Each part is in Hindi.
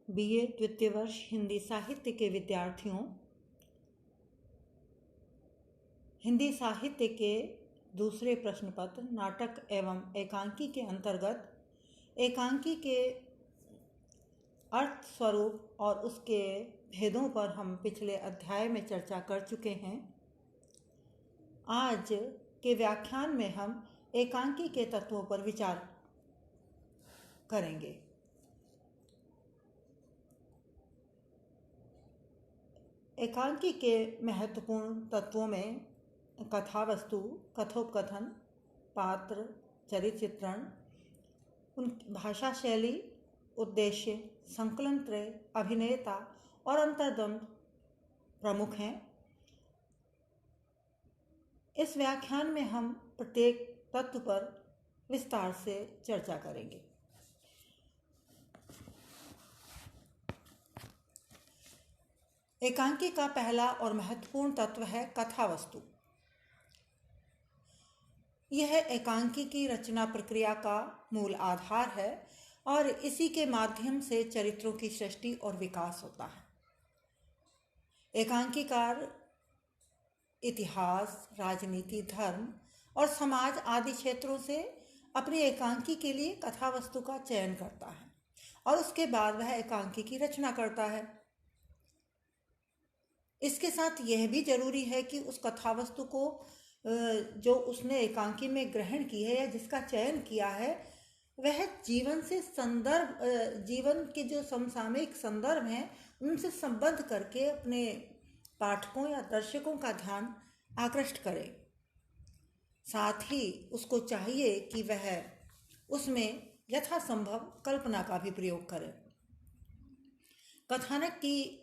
बीए द्वितीय वर्ष हिंदी साहित्य के विद्यार्थियों, हिंदी साहित्य के दूसरे प्रश्न पत्र नाटक एवं एकांकी के अंतर्गत एकांकी के अर्थ स्वरूप और उसके भेदों पर हम पिछले अध्याय में चर्चा कर चुके हैं। आज के व्याख्यान में हम एकांकी के तत्वों पर विचार करेंगे। एकांकी के महत्वपूर्ण तत्वों में कथा वस्तु, कथोपकथन, पात्र, चरित्र चित्रण, उन भाषा शैली, उद्देश्य, संकलन त्रय, अभिनेता और अंतर्द्वंद प्रमुख हैं। इस व्याख्यान में हम प्रत्येक तत्व पर विस्तार से चर्चा करेंगे। एकांकी का पहला और महत्वपूर्ण तत्व है कथा वस्तु। यह एकांकी की रचना प्रक्रिया का मूल आधार है और इसी के माध्यम से चरित्रों की सृष्टि और विकास होता है। एकांकीकार इतिहास, राजनीति, धर्म और समाज आदि क्षेत्रों से अपनी एकांकी के लिए कथा वस्तु का चयन करता है और उसके बाद वह एकांकी की रचना करता है। इसके साथ यह भी जरूरी है कि उस कथा वस्तु को जो उसने एकांकी में ग्रहण की है या जिसका चयन किया है, वह जीवन के जो समसामयिक संदर्भ हैं उनसे संबद्ध करके अपने पाठकों या दर्शकों का ध्यान आकृष्ट करे। साथ ही उसको चाहिए कि वह उसमें यथासंभव कल्पना का भी प्रयोग करे। कथानक की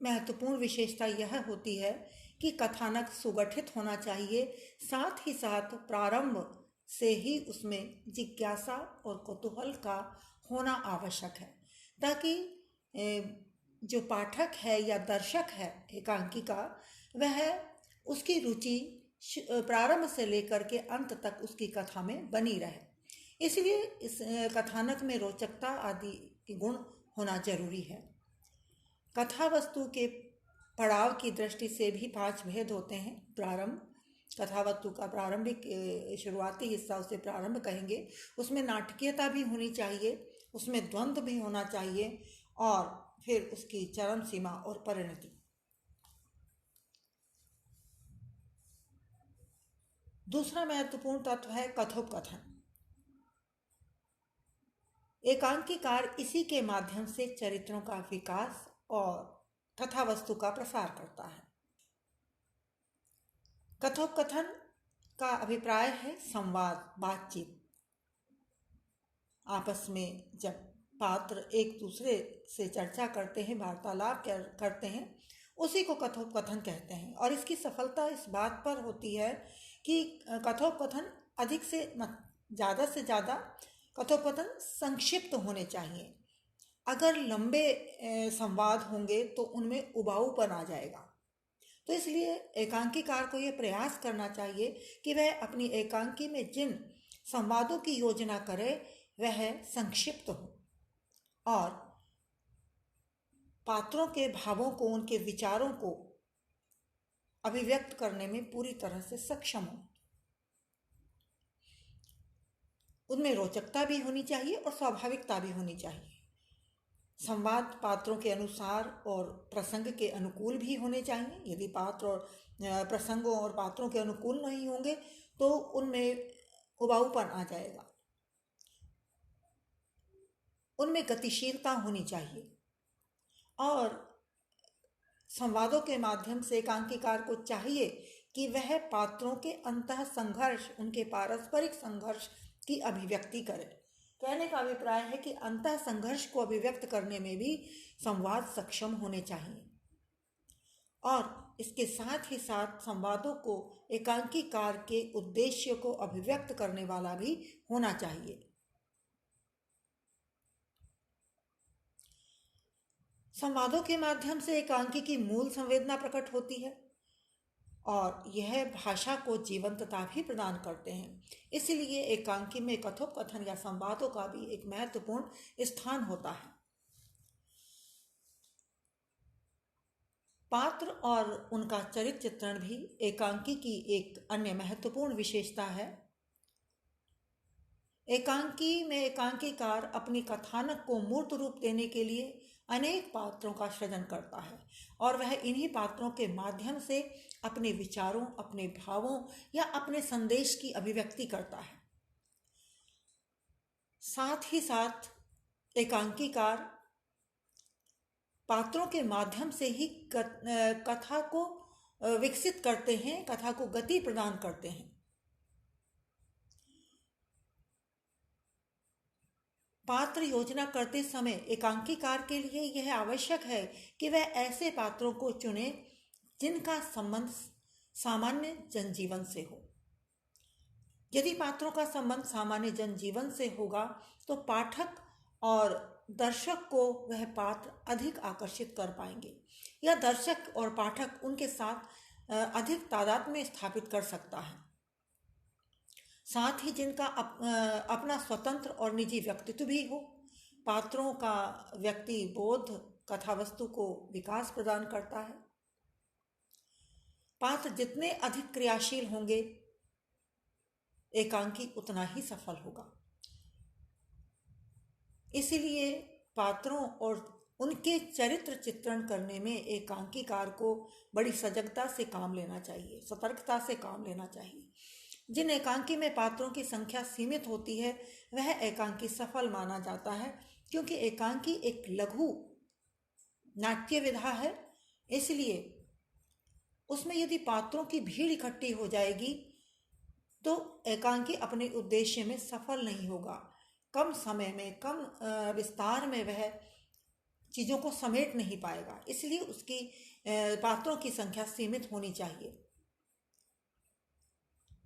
महत्वपूर्ण विशेषता यह होती है कि कथानक सुगठित होना चाहिए, साथ ही साथ प्रारंभ से ही उसमें जिज्ञासा और कौतूहल का होना आवश्यक है, ताकि जो पाठक है या दर्शक है एकांकी का, वह उसकी रुचि प्रारंभ से लेकर के अंत तक उसकी कथा में बनी रहे। इसलिए इस कथानक में रोचकता आदि गुण होना जरूरी है। कथा वस्तु के पड़ाव की दृष्टि से भी 5 भेद होते हैं। प्रारंभ, कथा वस्तु का प्रारंभिक शुरुआती हिस्सा, उसे प्रारंभ कहेंगे। उसमें नाटकीयता भी होनी चाहिए, उसमें द्वंद्व भी होना चाहिए और फिर उसकी चरम सीमा और परिणति। दूसरा महत्वपूर्ण तत्व है कथोपकथन। एकांकीकार इसी के माध्यम से चरित्रों का विकास और कथा वस्तु का प्रसार करता है। कथोपकथन का अभिप्राय है संवाद, बातचीत। आपस में जब पात्र एक दूसरे से चर्चा करते हैं, वार्तालाप करते हैं, उसी को कथोपकथन कहते हैं। और इसकी सफलता इस बात पर होती है कि कथोपकथन ज़्यादा से ज़्यादा कथोपकथन संक्षिप्त होने चाहिए। अगर लंबे संवाद होंगे तो उनमें उबाऊपन आ जाएगा। तो इसलिए एकांकीकार को यह प्रयास करना चाहिए कि वह अपनी एकांकी में जिन संवादों की योजना करे वह संक्षिप्त हो और पात्रों के भावों को, उनके विचारों को अभिव्यक्त करने में पूरी तरह से सक्षम हो। उनमें रोचकता भी होनी चाहिए और स्वाभाविकता भी होनी चाहिए। संवाद पात्रों के अनुसार और प्रसंग के अनुकूल भी होने चाहिए। यदि पात्र और प्रसंगों और पात्रों के अनुकूल नहीं होंगे तो उनमें उबाऊपन आ जाएगा। उनमें गतिशीलता होनी चाहिए और संवादों के माध्यम से एकांकीकार को चाहिए कि वह पात्रों के अंतः संघर्ष, उनके पारस्परिक संघर्ष की अभिव्यक्ति करे। कहने का अभिप्राय है कि अंतः संघर्ष को अभिव्यक्त करने में भी संवाद सक्षम होने चाहिए और इसके साथ ही साथ संवादों को एकांकीकार के उद्देश्य को अभिव्यक्त करने वाला भी होना चाहिए। संवादों के माध्यम से एकांकी की मूल संवेदना प्रकट होती है और यह भाषा को जीवंतता भी प्रदान करते हैं। इसलिए एकांकी में कथोपकथन या संवादों का भी एक महत्वपूर्ण स्थान होता है। पात्र और उनका चरित्र चित्रण भी एकांकी की एक अन्य महत्वपूर्ण विशेषता है। एकांकी में एकांकीकार अपनी कथानक को मूर्त रूप देने के लिए अनेक पात्रों का सृजन करता है और वह इन्हीं पात्रों के माध्यम से अपने विचारों, अपने भावों या अपने संदेश की अभिव्यक्ति करता है। साथ ही साथ एकांकीकार पात्रों के माध्यम से ही कथा को विकसित करते हैं, कथा को गति प्रदान करते हैं। पात्र योजना करते समय एकांकीकार के लिए यह आवश्यक है कि वह ऐसे पात्रों को चुने जिनका संबंध सामान्य जनजीवन से हो। यदि पात्रों का संबंध सामान्य जनजीवन से होगा तो पाठक और दर्शक को वह पात्र अधिक आकर्षित कर पाएंगे या दर्शक और पाठक उनके साथ अधिक तादाद में स्थापित कर सकता है। साथ ही जिनका अपना स्वतंत्र और निजी व्यक्तित्व भी हो। पात्रों का व्यक्ति बोध कथा वस्तु को विकास प्रदान करता है। पात्र जितने अधिक क्रियाशील होंगे, एकांकी उतना ही सफल होगा। इसलिए पात्रों और उनके चरित्र चित्रण करने में एकांकीकार को बड़ी सजगता से काम लेना चाहिए, सतर्कता से काम लेना चाहिए। जिन एकांकी में पात्रों की संख्या सीमित होती है वह एकांकी सफल माना जाता है, क्योंकि एकांकी एक लघु नाट्य विधा है। इसलिए उसमें यदि पात्रों की भीड़ इकट्ठी हो जाएगी तो एकांकी अपने उद्देश्य में सफल नहीं होगा। कम समय में, कम विस्तार में वह चीज़ों को समेट नहीं पाएगा। इसलिए उसकी पात्रों की संख्या सीमित होनी चाहिए।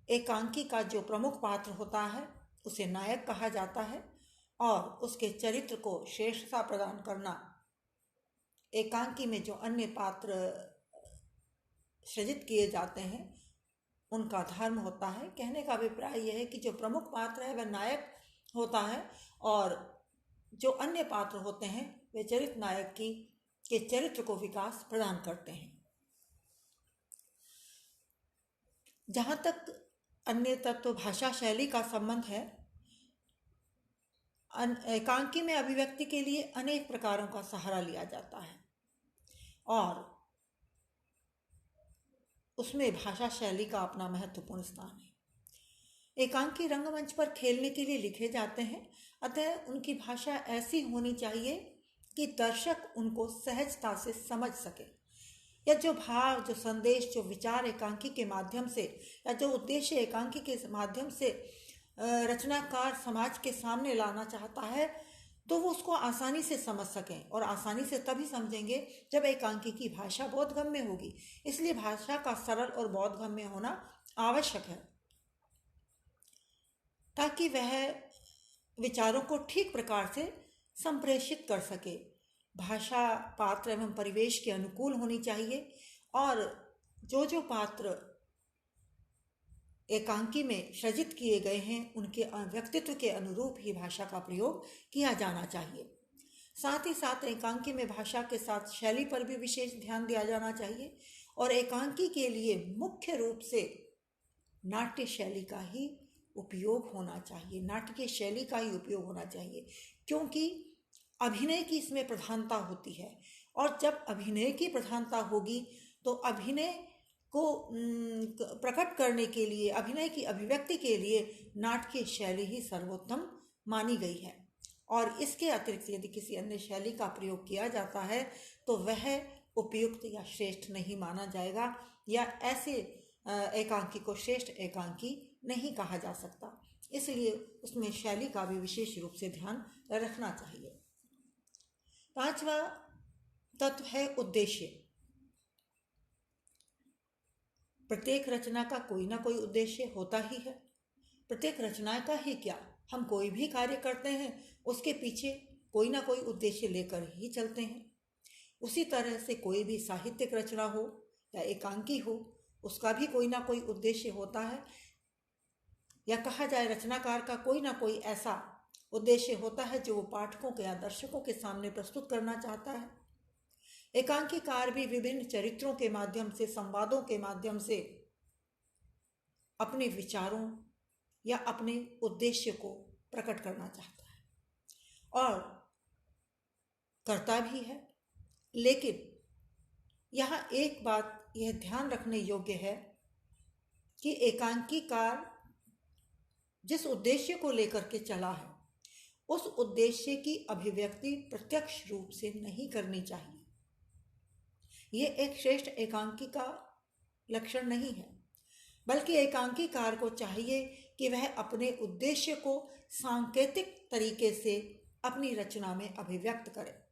एकांकी का जो प्रमुख पात्र होता है उसे नायक कहा जाता है और उसके चरित्र को श्रेष्ठता प्रदान करना एकांकी में जो अन्य पात्र सृजित किए जाते हैं उनका धर्म होता है। कहने का अभिप्राय यह है कि जो प्रमुख पात्र है वह नायक होता है और जो अन्य पात्र होते हैं वे चरित्र नायक के चरित्र को विकास प्रदान करते हैं। जहाँ तक अन्य तत्व भाषा शैली का संबंध है, एकांकी में अभिव्यक्ति के लिए अनेक प्रकारों का सहारा लिया जाता है और उसमें भाषा शैली का अपना महत्वपूर्ण स्थान है। एकांकी रंगमंच पर खेलने के लिए लिखे जाते हैं, अतः उनकी भाषा ऐसी होनी चाहिए कि दर्शक उनको सहजता से समझ सके या जो भाव, जो संदेश, जो विचार एकांकी के माध्यम से या जो उद्देश्य एकांकी के माध्यम से रचनाकार समाज के सामने लाना चाहता है तो वो उसको आसानी से समझ सकें और आसानी से तभी समझेंगे जब एकांकी की भाषा बोधगम्य होगी। इसलिए भाषा का सरल और बोधगम्य होना आवश्यक है ताकि वह विचारों को ठीक प्रकार से संप्रेषित कर सके। भाषा पात्र एवं परिवेश के अनुकूल होनी चाहिए और जो पात्र एकांकी में सृजित किए गए हैं उनके व्यक्तित्व के अनुरूप ही भाषा का प्रयोग किया जाना चाहिए। साथ ही साथ एकांकी में भाषा के साथ शैली पर भी विशेष ध्यान दिया जाना चाहिए और एकांकी के लिए मुख्य रूप से नाट्य शैली का ही उपयोग होना चाहिए, नाटकीय शैली का ही उपयोग होना चाहिए, क्योंकि अभिनय की इसमें प्रधानता होती है और जब अभिनय की प्रधानता होगी तो अभिनय को प्रकट करने के लिए, अभिनय की अभिव्यक्ति के लिए नाटकीय शैली ही सर्वोत्तम मानी गई है। और इसके अतिरिक्त यदि किसी अन्य शैली का प्रयोग किया जाता है तो वह उपयुक्त या श्रेष्ठ नहीं माना जाएगा या ऐसे एकांकी को श्रेष्ठ एकांकी नहीं कहा जा सकता। इसलिए उसमें शैली का भी विशेष रूप से ध्यान रखना चाहिए। पांचवा तत्व है उद्देश्य। प्रत्येक रचना का कोई ना कोई उद्देश्य होता ही है। प्रत्येक रचना का ही क्या, हम कोई भी कार्य करते हैं उसके पीछे कोई ना कोई उद्देश्य लेकर ही चलते हैं। उसी तरह से कोई भी साहित्यिक रचना हो या एकांकी हो, उसका भी कोई ना कोई उद्देश्य होता है, या कहा जाए रचनाकार का कोई ना कोई ऐसा उद्देश्य होता है जो वो पाठकों के या दर्शकों के सामने प्रस्तुत करना चाहता है। एकांकीकार भी विभिन्न चरित्रों के माध्यम से, संवादों के माध्यम से अपने विचारों या अपने उद्देश्य को प्रकट करना चाहता है और करता भी है। लेकिन यहाँ एक बात यह ध्यान रखने योग्य है कि एकांकीकार जिस उद्देश्य को लेकर के चला है उस उद्देश्य की अभिव्यक्ति प्रत्यक्ष रूप से नहीं करनी चाहिए। ये एक श्रेष्ठ एकांकी का लक्षण नहीं है, बल्कि एकांकीकार को चाहिए कि वह अपने उद्देश्य को सांकेतिक तरीके से अपनी रचना में अभिव्यक्त करे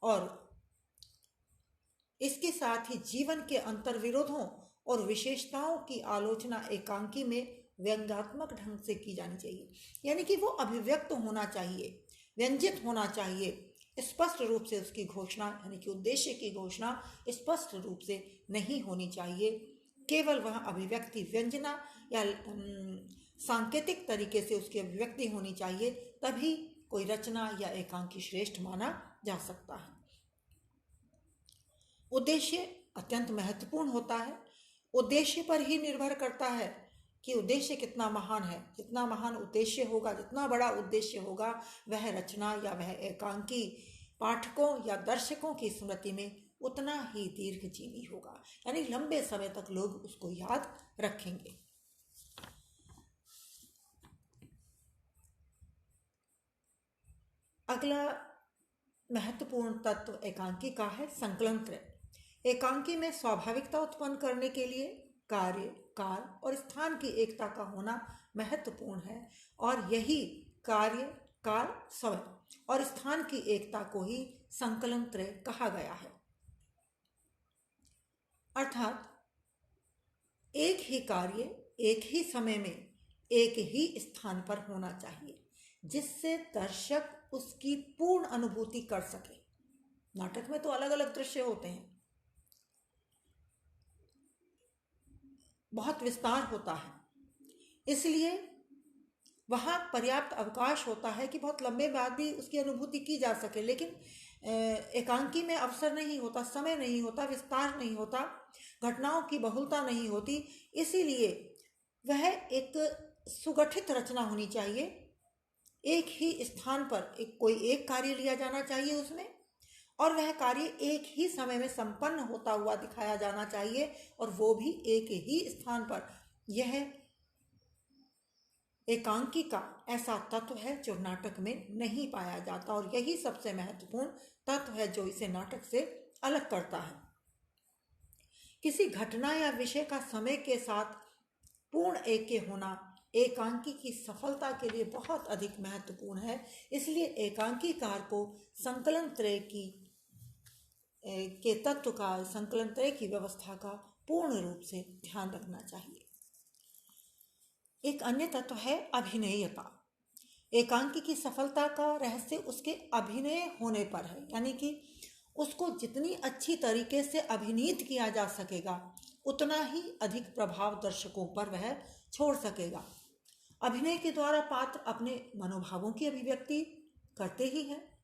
और इसके साथ ही जीवन के अंतर्विरोधों और विशेषताओं की आलोचना एकांकी में व्यंग्यात्मक ढंग से की जानी चाहिए। यानी कि वो अभिव्यक्त होना चाहिए, व्यंजित होना चाहिए, स्पष्ट रूप से उसकी घोषणा यानी कि उद्देश्य की घोषणा स्पष्ट रूप से नहीं होनी चाहिए। केवल वह अभिव्यक्ति व्यंजना या सांकेतिक तरीके से उसकी अभिव्यक्ति होनी चाहिए, तभी कोई रचना या एकांकी श्रेष्ठ माना जा सकता है। उद्देश्य अत्यंत महत्वपूर्ण होता है। उद्देश्य पर ही निर्भर करता है कि उद्देश्य कितना महान है। जितना महान उद्देश्य होगा, जितना बड़ा उद्देश्य होगा, वह रचना या वह एकांकी पाठकों या दर्शकों की स्मृति में उतना ही दीर्घजीवी होगा, यानी लंबे समय तक लोग उसको याद रखेंगे। अगला महत्वपूर्ण तत्व एकांकी का है संकलन त्रय। एकांकी में स्वाभाविकता उत्पन्न करने के लिए कार्य, काल और स्थान की एकता का होना महत्वपूर्ण है और यही कार्य, काल, समय और स्थान की एकता को ही संकलन त्रय कहा गया है। अर्थात एक ही कार्य एक ही समय में एक ही स्थान पर होना चाहिए, जिससे दर्शक उसकी पूर्ण अनुभूति कर सके। नाटक में तो अलग अलग दृश्य होते हैं, बहुत विस्तार होता है, इसलिए वहाँ पर्याप्त अवकाश होता है कि बहुत लंबे बाद भी उसकी अनुभूति की जा सके। लेकिन एकांकी में अवसर नहीं होता, समय नहीं होता, विस्तार नहीं होता, घटनाओं की बहुलता नहीं होती। इसीलिए वह एक सुगठित रचना होनी चाहिए। एक ही स्थान पर कोई एक कार्य लिया जाना चाहिए उसमें, और वह कार्य एक ही समय में संपन्न होता हुआ दिखाया जाना चाहिए, और वो भी एक ही स्थान पर। यह एकांकी का ऐसा तत्व है जो नाटक में नहीं पाया जाता, और यही सबसे महत्वपूर्ण तत्व है जो इसे नाटक से अलग करता है। किसी घटना या विषय का समय के साथ पूर्ण ऐक्य होना एकांकी की सफलता के लिए बहुत अधिक महत्वपूर्ण है। इसलिए एकांकीकार को संकलन त्रय के तत्व का, संकलन त्रय की व्यवस्था का पूर्ण रूप से ध्यान रखना चाहिए। एक अन्य तत्व है अभिनयता। एकांकी की सफलता का रहस्य उसके अभिनय होने पर है, यानी कि उसको जितनी अच्छी तरीके से अभिनीत किया जा सकेगा उतना ही अधिक प्रभाव दर्शकों पर वह छोड़ सकेगा। अभिनय के द्वारा पात्र अपने मनोभावों की अभिव्यक्ति करते ही हैं,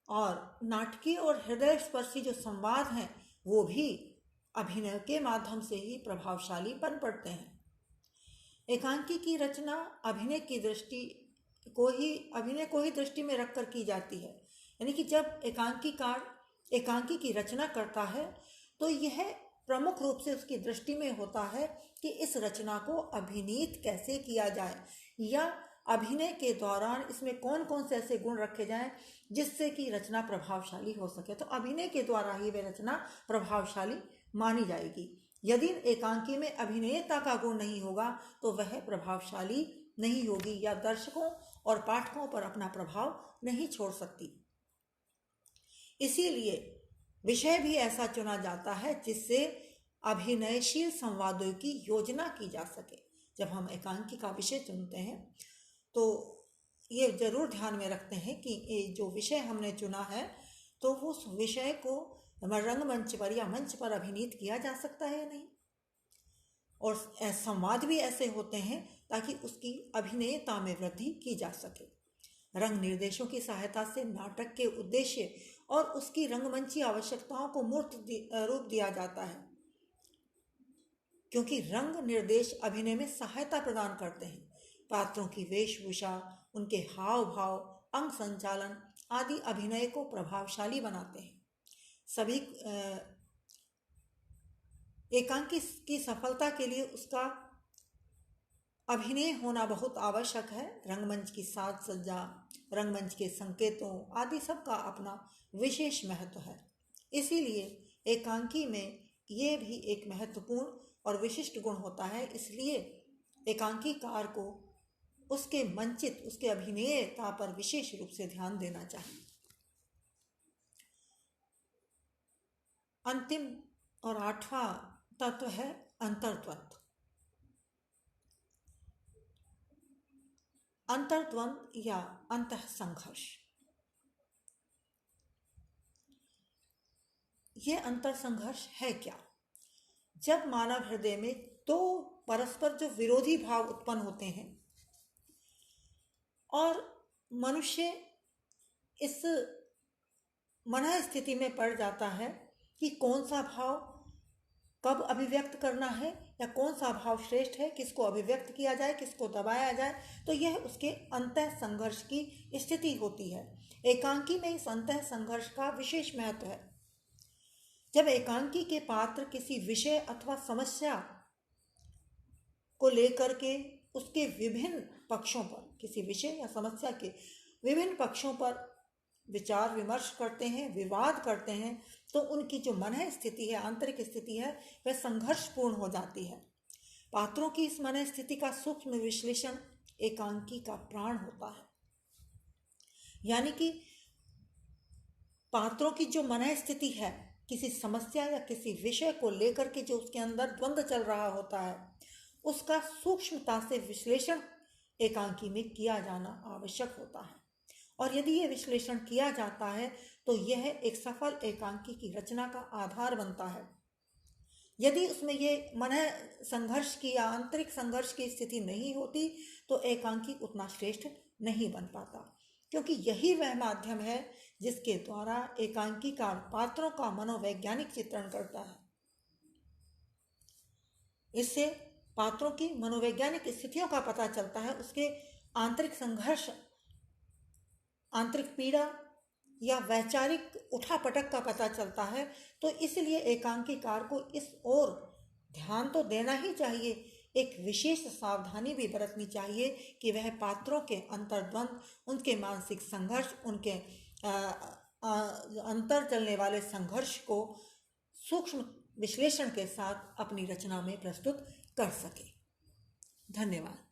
और नाटकीय और हृदय स्पर्शी जो संवाद हैं वो भी अभिनय के माध्यम से ही प्रभावशाली बन पड़ते हैं। एकांकी की रचना अभिनय को ही दृष्टि में रखकर की जाती है। यानी कि जब एकांकीकार एकांकी की रचना करता है तो यह प्रमुख रूप से उसकी दृष्टि में होता है कि इस रचना को अभिनीत कैसे किया जाए, या अभिनय के दौरान इसमें कौन कौन से ऐसे गुण रखे जाएं जिससे कि रचना प्रभावशाली हो सके। तो अभिनय के द्वारा ही वह रचना प्रभावशाली मानी जाएगी। यदि एकांकी में अभिनेता का गुण नहीं होगा तो वह प्रभावशाली नहीं होगी, या दर्शकों और पाठकों पर अपना प्रभाव नहीं छोड़ सकती। इसीलिए विषय भी ऐसा चुना जाता है जिससे अभिनयशील संवादों की योजना की जा सके। जब हम एकांकी का विषय चुनते हैं तो ये जरूर ध्यान में रखते हैं कि ये जो विषय हमने चुना है तो उस विषय को रंगमंच पर या मंच पर अभिनीत किया जा सकता है या नहीं, और संवाद भी ऐसे होते हैं ताकि उसकी अभिनेयता में वृद्धि की जा सके। रंग निर्देशों की सहायता से नाटक के उद्देश्य और उसकी रंगमंची आवश्यकताओं को मूर्त रूप दिया जाता है, क्योंकि रंग निर्देश अभिनय में सहायता प्रदान करते हैं। पात्रों की वेशभूषा, उनके हाव भाव, अंग संचालन आदि अभिनय को प्रभावशाली बनाते हैं। सभी एकांकी की सफलता के लिए उसका अभिनय होना बहुत आवश्यक है। रंगमंच की साज सज्जा, रंगमंच के संकेतों आदि सब का अपना विशेष महत्व है। इसीलिए एकांकी में ये भी एक महत्वपूर्ण और विशिष्ट गुण होता है। इसलिए एकांकीकार को उसके मंचित, उसके अभिनयता पर विशेष रूप से ध्यान देना चाहिए। अंतिम और 8वां तत्व है अंतर्द्वंद। अंतर्द्वंद या अंतः संघर्ष। ये अंतर संघर्ष है क्या? जब मानव हृदय में दो परस्पर जो विरोधी भाव उत्पन्न होते हैं और मनुष्य इस मनः स्थिति में पड़ जाता है कि कौन सा भाव कब अभिव्यक्त करना है या कौन सा भाव श्रेष्ठ है, किसको अभिव्यक्त किया जाए, किसको दबाया जाए, तो यह उसके अंतः संघर्ष की स्थिति होती है। एकांकी में इस अंतः संघर्ष का विशेष महत्व है। जब एकांकी के पात्र किसी विषय अथवा समस्या को लेकर के उसके विभिन्न पक्षों पर, किसी विषय या समस्या के विभिन्न पक्षों पर विचार विमर्श करते हैं, विवाद करते हैं, तो उनकी जो मनः स्थिति है, आंतरिक स्थिति है, वह संघर्षपूर्ण हो जाती है। पात्रों की इस मनः स्थिति का सूक्ष्म विश्लेषण एकांकी का प्राण होता है। यानी कि पात्रों की जो मनः स्थिति है, किसी समस्या या किसी विषय को लेकर के जो उसके अंदर द्वंद्व चल रहा होता है, उसका सूक्ष्मता से विश्लेषण एकांकी में किया जाना आवश्यक होता है। और यदि यह विश्लेषण किया जाता है तो यह एक सफल एकांकी की रचना का आधार बनता है। यदि उसमें ये मनः संघर्ष की या आंतरिक संघर्ष की स्थिति नहीं होती तो एकांकी उतना श्रेष्ठ नहीं बन पाता, क्योंकि यही वह माध्यम है जिसके द्वारा एकांकीकार पात्रों का मनोवैज्ञानिक चित्रण करता है। इससे पात्रों की मनोवैज्ञानिक स्थितियों का पता चलता है, उसके आंतरिक संघर्ष, आंतरिक पीड़ा या वैचारिक उठापटक का पता चलता है। तो इसलिए एकांकीकार को इस ओर ध्यान तो देना ही चाहिए, एक विशेष सावधानी भी बरतनी चाहिए कि वह पात्रों के अंतर्द्वंद, उनके मानसिक संघर्ष, उनके अंतर चलने वाले संघर्ष को सूक्ष्म विश्लेषण के साथ अपनी रचना में प्रस्तुत कर सके। धन्यवाद।